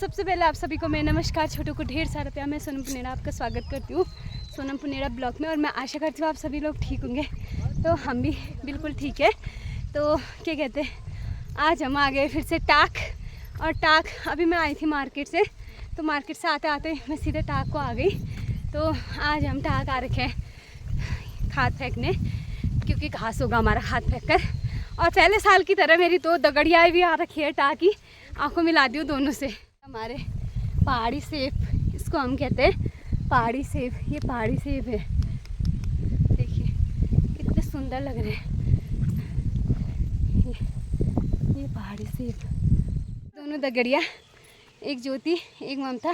सबसे पहले आप सभी को मैं नमस्कार, छोटों को ढेर सारा प्यार। मैं सोनम पुनेरा आपका स्वागत करती हूँ सोनम पुनेरा ब्लॉग में। और मैं आशा करती हूँ आप सभी लोग ठीक होंगे। तो हम भी बिल्कुल ठीक है। तो क्या कहते हैं, आज हम आ गए फिर से टाक। और टाक अभी मैं आई थी मार्केट से, तो मार्केट से आते आते मैं सीधे टाक को आ गई। तो आज हम टाक आ रखे हैं खाद फेंकने, क्योंकि घास होगा हमारा खाद फेंक कर। और पहले साल की तरह मेरी दो दगड़ियाँ भी आ रखी है टाकी, आंखों मिला दी दोनों से। हमारे पहाड़ी सेब, इसको हम कहते हैं पहाड़ी सेब। ये पहाड़ी सेब है, देखिए कितने सुंदर लग रहे हैं ये पहाड़ी सेब। दोनों दगड़िया, एक ज्योति एक ममता।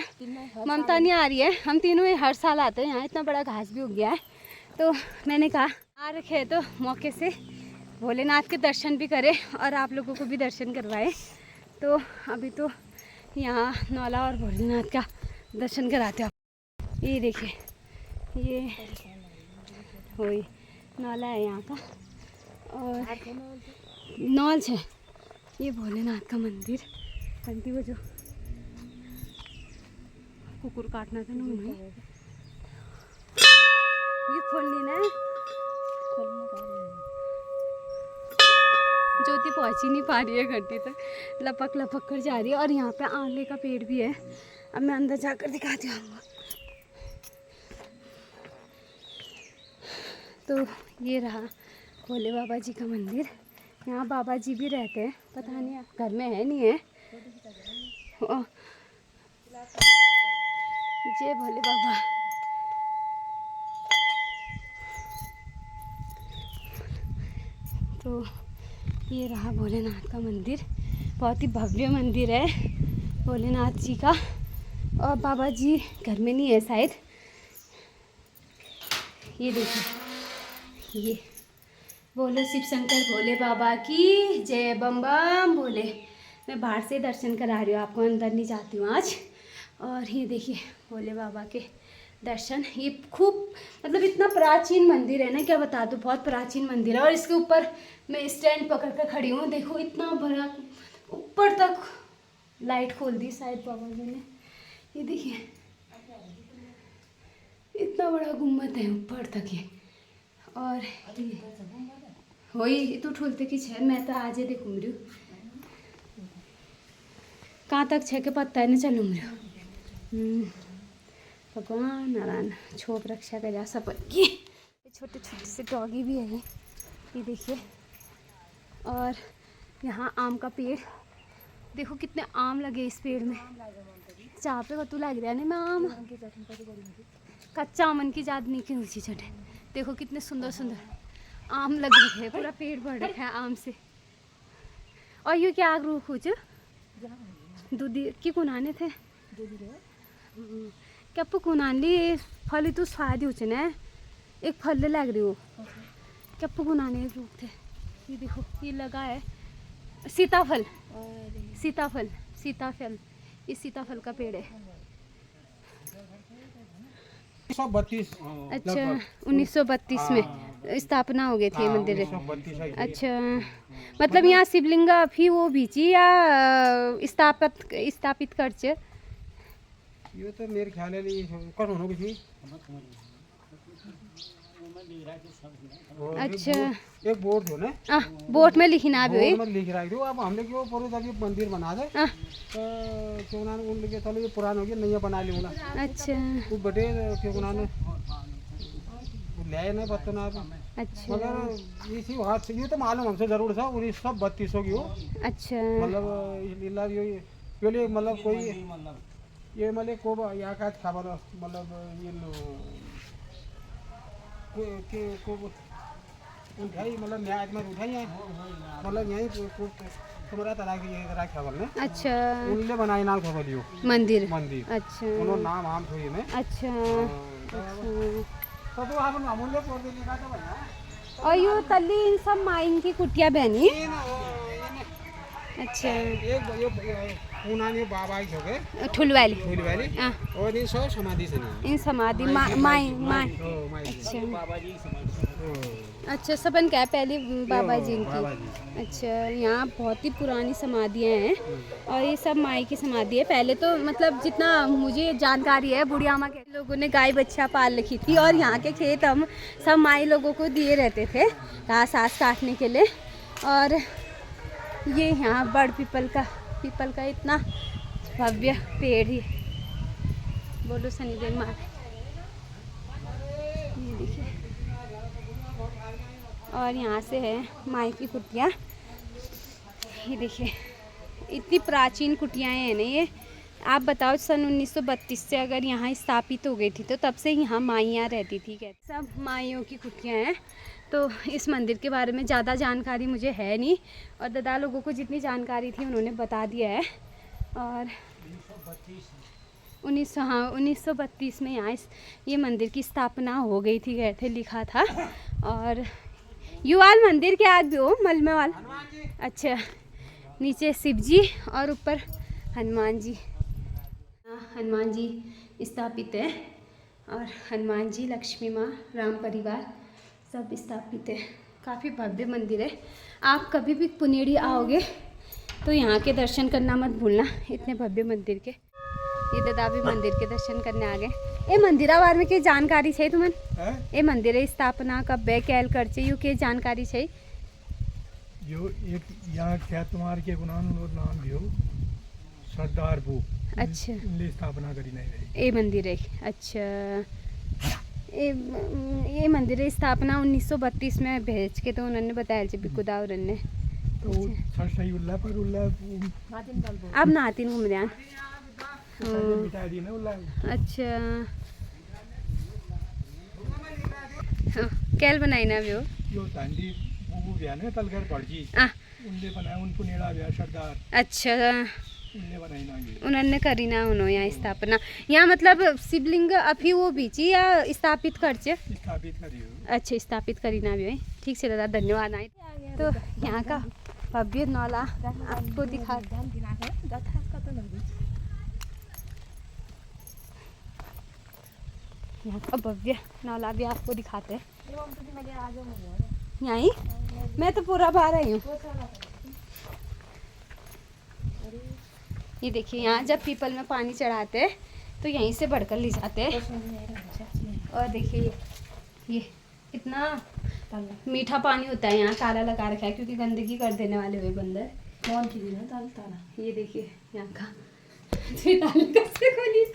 ममता नहीं आ रही है, हम तीनों हर साल आते हैं यहाँ। इतना बड़ा घास भी उग गया है, तो मैंने कहा आ रखे हैं तो मौके से भोलेनाथ के दर्शन भी करें और आप लोगों को भी दर्शन करवाए। तो अभी तो यहाँ नौला और भोलेनाथ का दर्शन कराते हो। ये देखिए, ये वही नौला है यहाँ का और नौल है। ये भोलेनाथ का मंदिर। घंटी वो जो कुकुर काटना था ना, ये खोलनी ना, ज्योति पहुंच ही नहीं पा रही है घंटी तक, लपक लपक कर जा रही है। और यहाँ पे आंवले का पेड़ भी है। अब मैं अंदर जाकर दिखाती हूँ आपको। तो ये रहा भोले बाबा जी का मंदिर। यहाँ बाबा जी भी रहते हैं, पता नहीं घर में है नहीं है। जय भोले बाबा। तो ये रहा भोलेनाथ का मंदिर। बहुत ही भव्य मंदिर है भोलेनाथ जी का। और बाबा जी घर में नहीं है शायद। ये देखिए, ये बोलो शिव शंकर भोले बाबा की जय, बम बम बोले। मैं बाहर से दर्शन करा रही हूँ आपको, अंदर नहीं जाती हूँ आज। और ये देखिए भोले बाबा के दर्शन। ये खूब मतलब इतना प्राचीन मंदिर है ना, क्या बता दूँ, बहुत प्राचीन मंदिर है। और इसके ऊपर मैं स्टैंड पकड़ कर खड़ी हूँ। देखो इतना बड़ा, ऊपर तक लाइट खोल दी शायद बाबा जी ने। ये देखिए इतना बड़ा गुम्बद है ऊपर तक ये। और वही तो ठोलते कि छः, मैं तो आज ही घूम रही हूँ। कहाँ तक छः के पत्ता है ना, चलूँ मेरे। भगवान नारायण छोप रक्षा कर जा सब की। छोटे छोटे से डॉगी भी है ये देखिए। और यहाँ आम का पेड़, देखो कितने आम लगे इस पेड़ में। चाह पे कतू लग रहा है मैं आम, कच्चा आमन की जात नहीं की ऊँची चढ़े। देखो कितने सुंदर सुंदर आम लग रखे हैं, पूरा पेड़ भर रखा है आम से। और ये क्या आग कुछ दूधी की कुनाने थे क्या कुनाली फल तो स्वाद ही ना, एक फल लग रही हो क्या कुनाने रूप थे। ये देखो ये लगा है सीताफल, सीताफल सीताफल, ये सीताफल का पेड़ है। 1932। अच्छा 1932 में स्थापना हो गई थी ये मंदिर। अच्छा मतलब यहाँ शिवलिंग भी वो बीची या स्थापित कर चे? ये तो मेरे ख्याल है कौन होनो किसी। अच्छा एक बोर्ड हो ना, बोर्ड में लिखना भी बोर्ड में लिख रहा है। अब हमने क्यों पूरे जब ये मंदिर बना दे तो क्यों ना उन लगे, चलो ये पुराना हो गया, नया बना लियो ना। अच्छा वो बड़े क्यों ना ले ना बतना। अच्छा मगर इसी हाथ से ये तो मालूम हमसे जरूर था 1932 की हो। अच्छा मतलब ये मतलब कोई ये मतलब को या का खबर मतलब ये को उठाई मतलब न्याय में उठाई है मतलब यही तुम्हारा तरह की ये तरह खबर ने। अच्छा उनने बनाई नाम खबर लियो मंदिर। अच्छा उन्होंने नाम आम थोड़ी में। अच्छा तो हम अमूल्य पोर देने का तो बना। और यो तल्ली इन सब माइन की कुटिया बहनी। अच्छा एक पुनानी बाबा ही हो गए ठुलवाली और इन सब समाधि से इन समाधि माई। अच्छा बाबा जी समाधि। अच्छा, सपन क्या है पहले बाबा जी की। अच्छा, यहाँ बहुत ही पुरानी समाधियाँ हैं और ये सब माई की समाधि है। पहले तो मतलब जितना मुझे जानकारी है, बुढ़िया माँ के लोगों ने गाय बच्चा पाल रखी थी और यहाँ के खेत हम सब माई लोगों को दिए रहते थे घास आस काटने के लिए। और ये यहाँ बड़ पीपल का इतना भव्य पेड़ ही बोलो शनिदेव माँ। ये देखिए, और यहाँ से है माई की कुटिया। ये देखिए, इतनी प्राचीन कुटियाएँ हैं ना ये। आप बताओ सन 1932 से अगर यहाँ स्थापित हो गई थी तो तब से यहाँ माइयाँ रहती थी। क्या सब माइयों की कुटियाँ हैं। तो इस मंदिर के बारे में ज़्यादा जानकारी मुझे है नहीं और दादा लोगों को जितनी जानकारी थी उन्होंने बता दिया है। और 1932 में यहाँ ये मंदिर की स्थापना हो गई थी, कहते लिखा था। और युवाल मंदिर के आगे हो मलमेवाल। अच्छा, नीचे शिव जी और ऊपर हनुमान जी। हनुमान जी स्थापित है और हनुमान जी, लक्ष्मी माँ, राम परिवार सब स्थापित है। काफ़ी भव्य मंदिर है। आप कभी भी पुनेड़ी आओगे तो यहाँ के दर्शन करना मत भूलना, इतने भव्य मंदिर के। ये दादा भी मंदिर के दर्शन करने आ गए। ये मंदिरा बारे में क्या जानकारी है तुम्हें? ये मंदिर स्थापना कब है, कैल करचे यू के जानकारी है? जो एक यहाँ क्या तुम्हारे के नाम भी हो सरदार वो। अच्छा, स्थापना करी नहीं रही ये मंदिर है। अच्छा, ये मंदिर की स्थापना 1932 में भेज के तो उन्होंने बताया जब खुदा और ने तो सही उल्ला पर उल्ला अब नातिन घूम रहे बिठा दी ना उल्ला। अच्छा, कैल बनाई ना भी हो जो तांडी वो भी है तलगर पड़जी उनने बनाया, उन पुनेड़ा भी सरदार। अच्छा, उनने बनाई ना ये उन्होंने करी ना उन्होंने यहाँ स्थापना। यहाँ मतलब शिवलिंग अभी वो बीची या स्थापित करचे? स्थापित करी हो। अच्छा, स्थापित करी ना भी। ठीक से दादा, धन्यवाद। आए तो यहाँ का भव्य नौला आपको दिखा। यहाँ का भव्य नौला भी आपको दिखाते हैं। यहीं मैं तो पूरा बाहर आई हूँ। ये देखिए, यहाँ जब पीपल में पानी चढ़ाते हैं तो यहीं से बढ़कर ले जाते हैं। और देखिए ये इतना मीठा पानी होता है। यहाँ ताला लगा रखा है क्योंकि गंदगी कर देने वाले हुए बंदर। कौन की दिन है ताला? ये देखिए यहाँ का ताला कैसे खोली।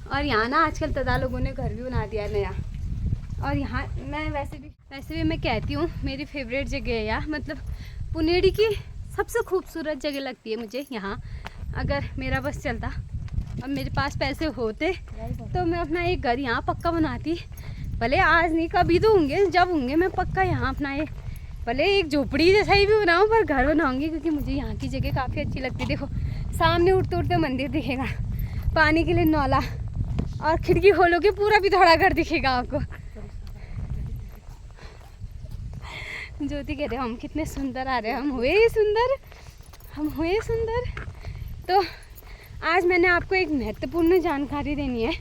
और यहाँ ना आजकल दादा लोगों ने घर भी बना दिया नया। और यहाँ मैं वैसे भी मैं कहती हूँ मेरी फेवरेट जगह है यहाँ। मतलब पुनेड़ी की सबसे खूबसूरत जगह लगती है मुझे यहाँ। अगर मेरा बस चलता और मेरे पास पैसे होते तो मैं अपना एक घर यहाँ पक्का बनाती। भले आज नहीं, कभी तो होंगे, जब होंगे मैं पक्का यहाँ अपना ये भले एक झोपड़ी जैसा ही भी बनाऊँ पर घर बनाऊँगी, क्योंकि मुझे यहाँ की जगह काफ़ी अच्छी लगती है। देखो सामने उड़ते उड़ते मंदिर दिखेगा, पानी के लिए नौला, और खिड़की खोलोगे पूरा भी थोड़ा घर दिखेगा आपको। ज्योति कह रहे हम कितने सुंदर आ रहे हैं, हम हुए सुंदर। तो आज मैंने आपको एक महत्वपूर्ण जानकारी देनी है,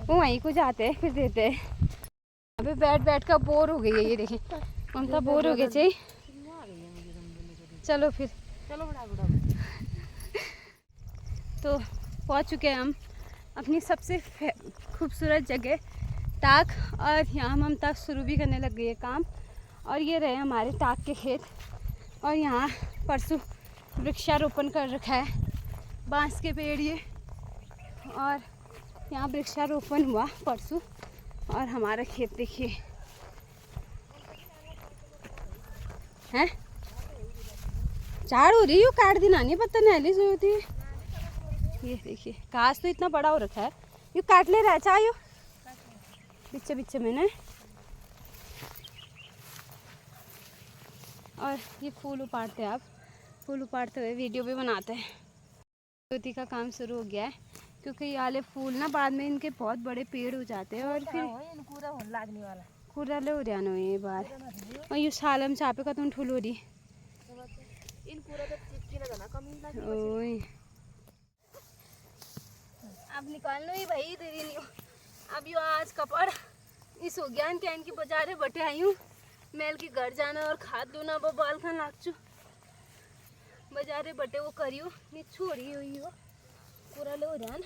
वो वहीं को जाते हैं फिर देते हैं। अभी बैठ कर बोर हो गई है। ये देखिए ममता बोर हो गई चाहिए। चलो फिर तो पहुंच चुके हैं हम अपनी सबसे खूबसूरत जगह टाक। और यहाँ ममता शुरू भी करने लग गई है काम। और ये रहे हमारे टाक के खेत। और यहाँ परसों वृक्षारोपण कर रखा है, बांस के पेड़ ये। और यहाँ वृक्षारोपण हुआ परसों। और हमारा खेत देखिए हैं, झाड़ हो रही है, काट दी नानी पत्ता नहली से होती है। ये देखिए घास तो इतना बड़ा हो रखा है, ये काट ले रहा है चाहे बिच्चे बिच्चे में ना। और ये फूल उपाड़ते हैं, आप फूल उपाड़ते हुए वीडियो भी बनाते हैं। ज्योति का काम शुरू हो गया है, क्योंकि ये वाले फूल ना बाद में इनके बहुत बड़े पेड़ हो जाते हैं। और फिर ले हो रहा ये बार। और ये सालम चापे का तुम ठुल हो रही। अब निकाल लो ये भाई, दे नहीं। अब यो आज कपड़ इस हो ज्ञान के इनकी बाजारे बटे आई हूँ मेल की घर जाना और खाद दूना वो बाल खान लाग बाजारे बटे वो करियो नहीं छोड़ी हुई हो पूरा लो ध्यान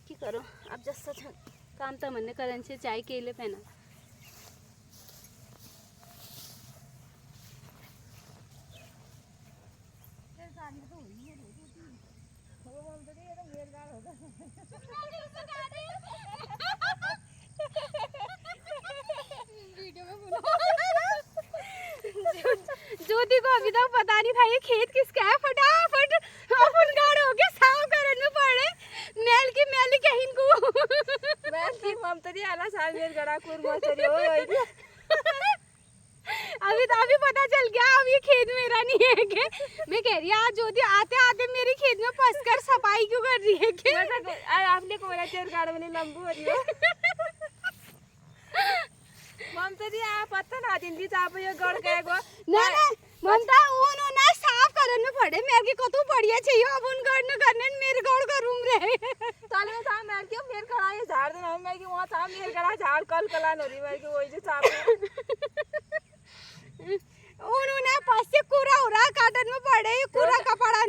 की करो अब जैसा काम तो मैंने करन से चाय केले पहना ज्योति को अभी तक पता नहीं था ये खेत किसका है फटाफट अपन गाड़ हो के साफ करन में पड़े मेल की कहीं को मैं की ममता दी आला साल मेरे गड़ा कुर मचरी हो अभी पता चल गया अब ये खेत मेरा नहीं है के मैं कह रही आज ज्योति आते आते मेरे खेत में फंसकर सफाई क्यों कर रही है के आपने को मेरा तेर गाड़ में लंबू हो रही हो ममता दी आप पता ना दिन दी चाप ये गड़ के गो ना ममता उन्होंने साफ करन में पड़े मेरे की को तू बढ़िया चाहिए अब उन गड़ न करने मेरे गड़ का रूम रहे चल मैं सा मैं क्यों मेरे खड़ा ये झाड़ देना मैं कि वहां सा मेरे गड़ा झाड़ कल कलान हो रही मैं कि वही जो चाप उन्होंने पास से कूड़ा हो रहा काटन में पड़े ये कूड़ा का पड़ा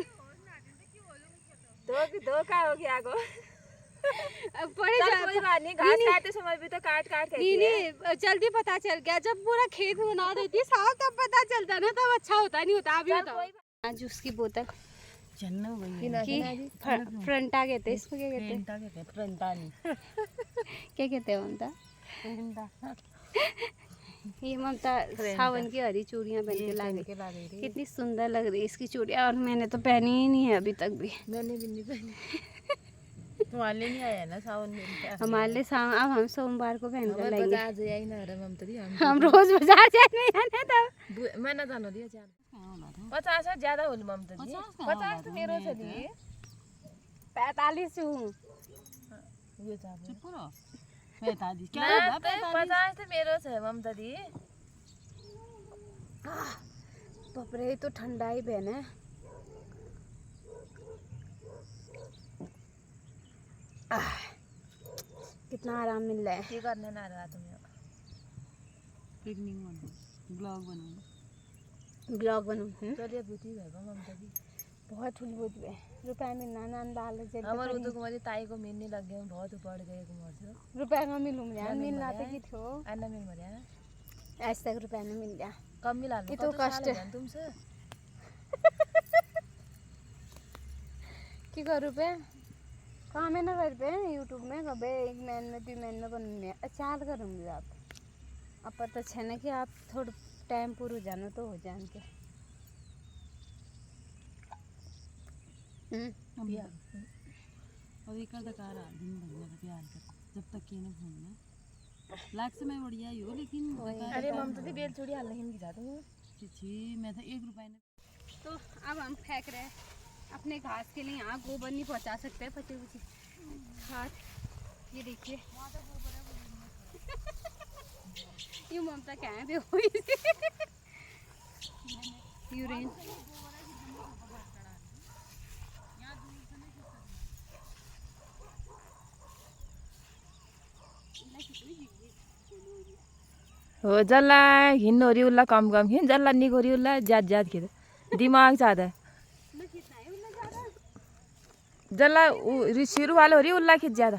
दो का हो गया गो पड़े जा कोई बात नहीं घास काटते समय भी तो काट काट के नहीं जल्दी पता चल गया जब पूरा खेत बना देती साफ तब पता चलता ना तब अच्छा होता नहीं होता अभी बताओ आज उसकी बोतल फ्रंटा कहते हैं इसको क्या कहते हैं क्या कहते हैं ममता ये ममता सावन की हरी चूड़ियाँ पहन के ला गई कितनी सुंदर लग रही है इसकी चूड़ियाँ और मैंने तो पहनी ही नहीं है अभी तक भी मैंने भी नहीं पहनी तुम्हारे नहीं आया ना सावन में हमारे लिए अब हम सोमवार को पहन कर लाएंगे आज आई ना रे ममता दी हम रोज बाजार जाने आना था मैं ना जानो दिया 50 ज्यादा होली ममता जी 50 तो मेरो छ दी 45 हूँ ये चुप करो 45 क्या होगा 50 तो मेरो छ ममता दी बाप रे तो ठंडा ही बहन है कितना आराम मिल रहा है की करने ना रहा तुम पिकनिक ब्लॉग बनाऊं चलिए बुद्धि भएको ममता दी बहुत ठुल बुद्धि है रुपया में नान डाल दे हमर उदो को मजे ताई को मिलने लग गए बहुत बढ़ गए को मजे रुपया में मिलूं यार मिल लाते की थो अन्ना मिल मरिया आज तक रुपया में मिल गया कम मिला लो तो कष्ट तुमसे की कर रुपया कहाँ में ना कर पे यूट्यूब में कभी 1 महीने में 2 महीने में बनने अचार करूँगी आप अब पता है ना कि आप थोड़ा टाइम पूरा जानो तो हो जान के और एक दकार दिन भर में प्यार कर जब तक ये ना घूमना लाख से मैं बढ़िया ही हो लेकिन अरे ममता दी बेल चूड़ी हाल नहीं की जाती हूँ छी मैं तो 1 रुपए ने तो अब हम फेंक रहे हैं अपने घास के लिए यहाँ गोबर नहीं पहुँचा सकते पचे पचे घास ये देखिए ये ममता क्या है यूरेन हो जल्ला हिँड्नु उल्ला कम कम खिन जल्ला निकोरी उल्ला ज्यादा खिच दिमाग ज्यादा जल्ला सिरू वाले हो रही उल्ला खिच ज्यादा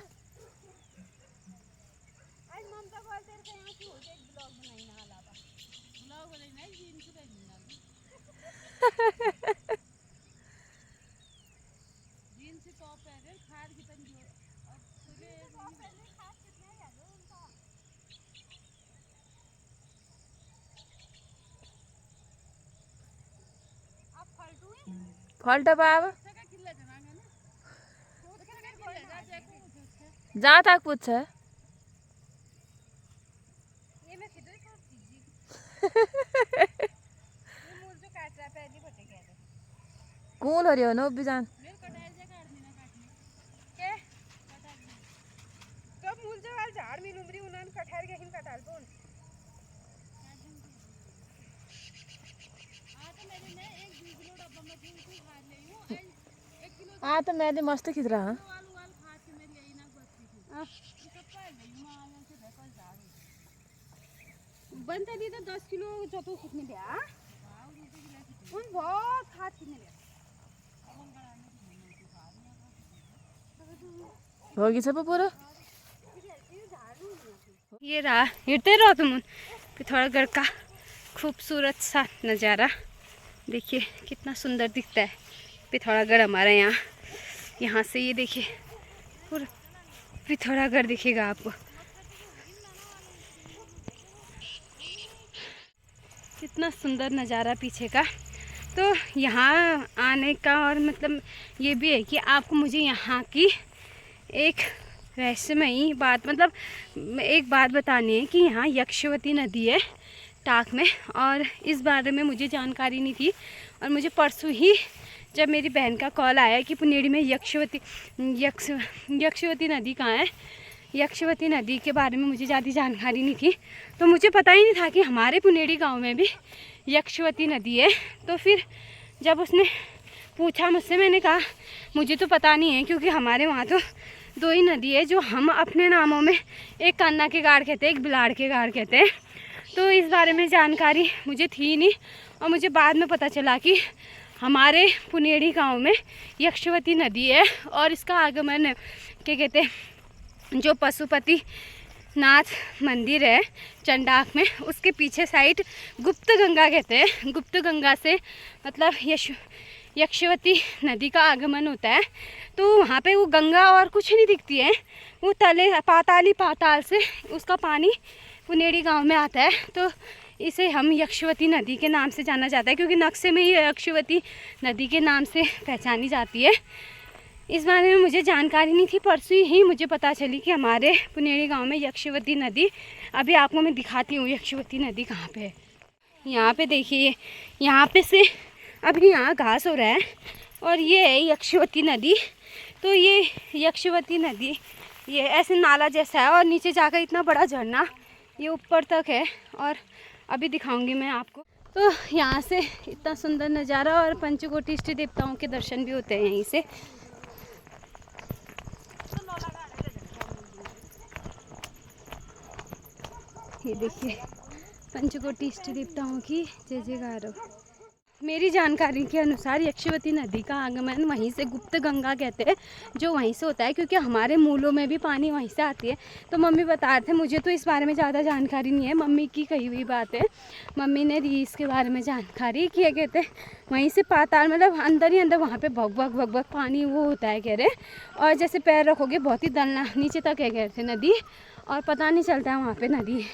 फल्ट बाब जहाँ तक पूछ कौन हो रही हो ना बिजान झाड़ मिल उमरी उन्होंने कटहर के हिन कटाल बोल हाँ तो मैं मस्त खिच रहा तो कितने दिया उन बहुत खाद कितने दिया होगी सब पूरा ये रहा हिरते रहो तुम पिथौरागढ़ का खूबसूरत सा नज़ारा। देखिए कितना सुंदर दिखता है पिथौरागढ़ हमारे यहाँ। यहाँ से ये देखिए पूरा पिथौरागढ़ दिखेगा आपको। कितना सुंदर नज़ारा पीछे का। तो यहाँ आने का और मतलब ये भी है कि आपको मुझे यहाँ की एक रहस्यमयी बात मतलब एक बात बतानी है कि यहाँ यक्षवती नदी है टाक में, और इस बारे में मुझे जानकारी नहीं थी। और मुझे परसों ही जब मेरी बहन का कॉल आया कि पुनेरी में यक्षवती नदी कहाँ है, यक्षवती नदी के बारे में मुझे ज़्यादा जानकारी नहीं थी, तो मुझे पता ही नहीं था कि हमारे पुनेरी गांव में भी यक्षवती नदी है। तो फिर जब उसने पूछा मुझसे, मैंने कहा मुझे तो पता नहीं है, क्योंकि हमारे वहाँ तो 2 ही नदी है जो हम अपने नामों में, एक कान्ना के गाड़ कहते हैं, एक बिलाड़ के गाड़ कहते हैं। तो इस बारे में जानकारी मुझे थी नहीं, और मुझे बाद में पता चला कि हमारे पुनेरी गांव में यक्षवती नदी है। और इसका आगमन क्या कहते हैं, जो पशुपति नाथ मंदिर है चंडाक में, उसके पीछे साइड गुप्त गंगा कहते हैं। गुप्त गंगा से मतलब यक्षवती नदी का आगमन होता है। तो वहाँ पे वो गंगा और कुछ नहीं दिखती है, वो तले पाताल से उसका पानी पुनेरी गांव में आता है। तो इसे हम यक्षवती नदी के नाम से जाना जाता है, क्योंकि नक्शे में ही यक्षवती नदी के नाम से पहचानी जाती है। इस बारे में मुझे जानकारी नहीं थी, परसों ही मुझे पता चली कि हमारे पुनेरी गांव में यक्षवती नदी। अभी आपको मैं दिखाती हूँ यक्षवती नदी कहाँ पे है। यहाँ पे देखिए, यहाँ पे से अभी यहाँ घास हो रहा है, और ये है यक्षवती नदी। तो ये यक्षवती नदी ये ऐसे नाला जैसा है, और नीचे जाकर इतना बड़ा झरना ये ऊपर तक है, और अभी दिखाऊंगी मैं आपको। तो यहाँ से इतना सुंदर नज़ारा, और पंचकोटि इष्ट देवताओं के दर्शन भी होते हैं यहीं से। ये देखिए पंचकोटि इष्ट देवताओं की जय जयकार हो। मेरी जानकारी के अनुसार यक्षवती नदी का आगमन वहीं से गुप्त गंगा कहते हैं, जो वहीं से होता है, क्योंकि हमारे मूलों में भी पानी वहीं से आती है। तो मम्मी बता रहे थे, मुझे तो इस बारे में ज़्यादा जानकारी नहीं है, मम्मी की कही हुई बात है। मम्मी ने दी इसके बारे में जानकारी कि कहते हैं वहीं से पाताल मतलब अंदर ही अंदर वहाँ पे भग भग पानी वो होता है कह रहे, और जैसे पैर रखोगे बहुत ही दलना नीचे तक है कह रहे थे नदी, और पता नहीं चलता है वहाँ पर नदी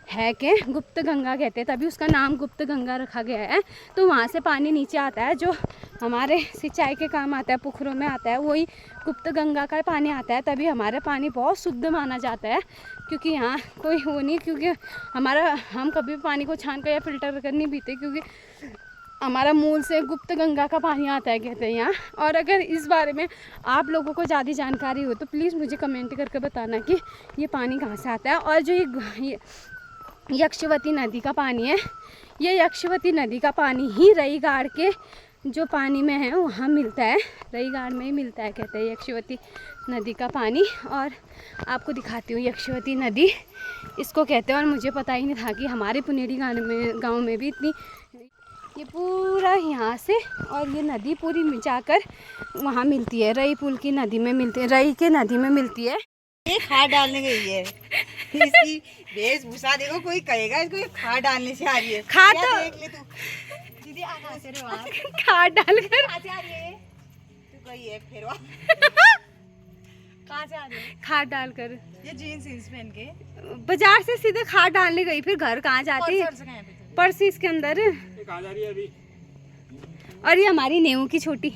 है कि गुप्त गंगा कहते हैं, तभी उसका नाम गुप्त गंगा रखा गया है। तो वहाँ से पानी नीचे आता है, जो हमारे सिंचाई के काम आता है, पुखरों में आता है, वही गुप्त गंगा का पानी आता है। तभी हमारा पानी बहुत शुद्ध माना जाता है, क्योंकि यहाँ कोई वो नहीं, क्योंकि हम कभी भी पानी को छान कर या फिल्टर कर नहीं पीते, क्योंकि हमारा मूल से गुप्त गंगा का पानी आता है कहते हैं यहाँ। और अगर इस बारे में आप लोगों को ज़्यादा जानकारी हो तो प्लीज़ मुझे कमेंट करके बताना कि ये पानी कहाँ से आता है। और जो ये यक्षवती नदी का पानी है, ये यक्षवती नदी का पानी ही रईगाड़ के जो पानी में है वहाँ मिलता है, रईगाड़ में ही मिलता है कहते हैं यक्षवती नदी का पानी। और आपको दिखाती हूँ यक्षवती नदी इसको कहते हैं, और मुझे पता ही नहीं था कि हमारे पुनेरी गांव में भी इतनी, ये पूरा यहाँ से और ये नदी पूरी जाकर वहाँ मिलती है, रई पुल की नदी में मिलती है, रई के नदी में मिलती है। ये खाद डालने गई है, इसकी वेशभूषा देखो, कोई कहेगा इसको ये खाद डालने से आ रही है। खाद तो देख ले तू दीदी, कहाँ से रे वहाँ खाद डालकर कहाँ से आ रही है तू, गई है फिर वहाँ कहाँ से आ रही है खाद डालकर, ये जीन्स पहन के बाजार से सीधे खाद डालने गई, फिर घर कहाँ जाती है, पर्स इसके अंदर। कहाँ जा रही है अभी? और ये हमारी नेऊ की छोटी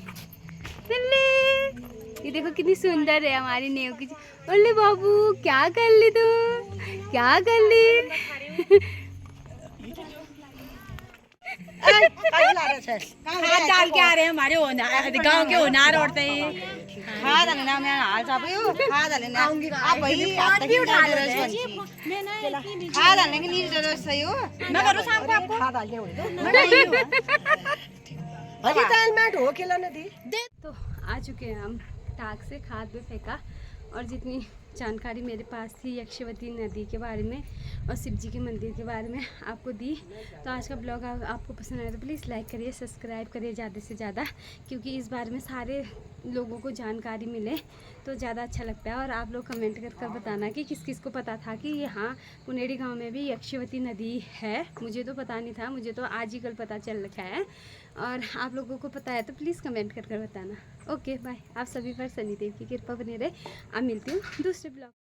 ये देखो कितनी सुंदर है हमारी नेऊ की। बोले बाबू क्या कर ली तू, क्या कर ली? खाद डाल के आ रहे हैं हमारे गांव के होनार औरतें हैं। खाद डालना मैं हाल साहब खाद डालना आप भाई आप भी उठा लो, मैं ना खाद डालने की नहीं जरूरत सही हो, मैं करूँ शाम को आपको खाद डाल के अरे दाल मैं ढो के लाने दी। तो आ चुके हैं हम टाक से, खाद भी फेंका और जितनी जानकारी मेरे पास थी यक्षवती नदी के बारे में और शिव जी के मंदिर के बारे में आपको दी। तो आज का ब्लॉग आपको पसंद आया तो प्लीज़ लाइक करिए, सब्सक्राइब करिए ज़्यादा से ज़्यादा, क्योंकि इस बारे में सारे लोगों को जानकारी मिले तो ज़्यादा अच्छा लगता है। और आप लोग कमेंट कर बताना कि किस किस को पता था कि यहाँ पुनेरी गांव में भी यक्षवती नदी है। मुझे तो पता नहीं था, मुझे तो आज ही कल पता चल रखा है। और आप लोगों को पता है तो प्लीज़ कमेंट कर बताना। Okay bye. आप सभी पर शनिदेव की कृपा बनी रहे। अब मिलती हूँ दूसरे ब्लॉग।